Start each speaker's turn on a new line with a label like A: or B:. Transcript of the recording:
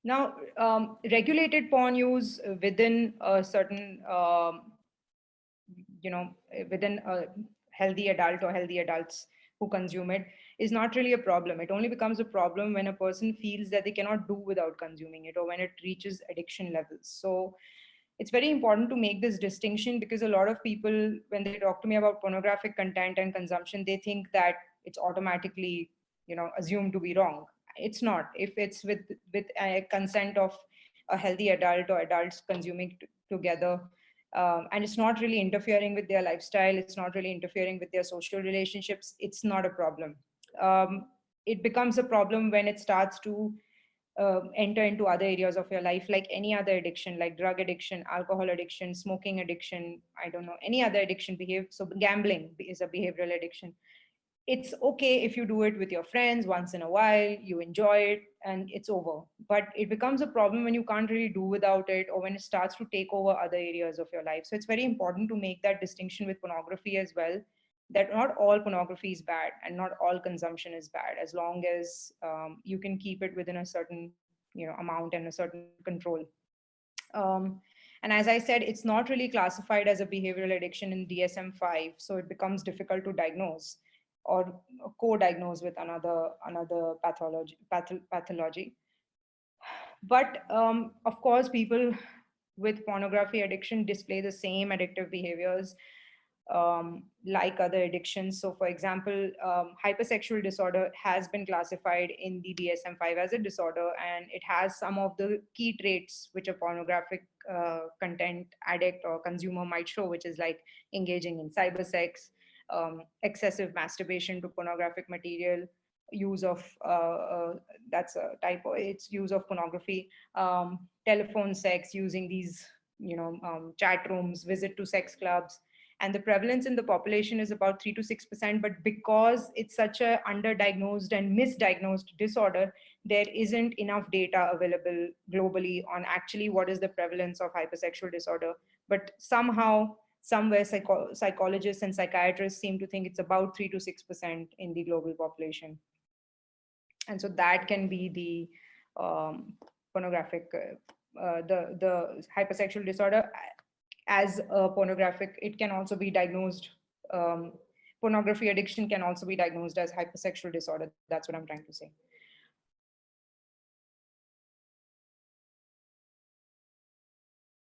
A: Now, regulated porn use within a certain, within a healthy adult or healthy adults who consume it is not really a problem. It only becomes a problem when a person feels that they cannot do without consuming it, or when it reaches addiction levels. So it's very important to make this distinction, because a lot of people, when they talk to me about pornographic content and consumption, they think that it's automatically, assumed to be wrong. It's not. If it's with a consent of a healthy adult or adults consuming together, and it's not really interfering with their lifestyle, it's not really interfering with their social relationships, it's not a problem. It becomes a problem when it starts to enter into other areas of your life, like any other addiction, like drug addiction, alcohol addiction, smoking addiction, I don't know, any other addiction. Behave So gambling is a behavioral addiction. It's okay if you do it with your friends once in a while, you enjoy it, and it's over. But it becomes a problem when you can't really do without it, or when it starts to take over other areas of your life. So it's very important to make that distinction with pornography as well, that not all pornography is bad and not all consumption is bad, as long as you can keep it within a certain amount and a certain control. um, and as I said, it's not really classified as a behavioral addiction in DSM-5, so it becomes difficult to diagnose or co-diagnose with another pathology. But of course, people with pornography addiction display the same addictive behaviors like other addictions. So, for example, hypersexual disorder has been classified in the DSM-5 as a disorder, and it has some of the key traits which a pornographic content addict or consumer might show, which is like engaging in cybersex, excessive masturbation to pornographic material, use of that's a type of it's use of pornography, telephone sex using these chat rooms, visit to sex clubs. And the prevalence in the population is about 3 to 6%. But because it's such a underdiagnosed and misdiagnosed disorder, there isn't enough data available globally on actually what is the prevalence of hypersexual disorder. But somehow, somewhere, psychologists and psychiatrists seem to think it's about 3 to 6% in the global population. And so that can be the pornographic, the hypersexual disorder as a pornographic. It can also be diagnosed. Um, Pornography addiction can also be diagnosed as hypersexual disorder. That's what I'm trying to say.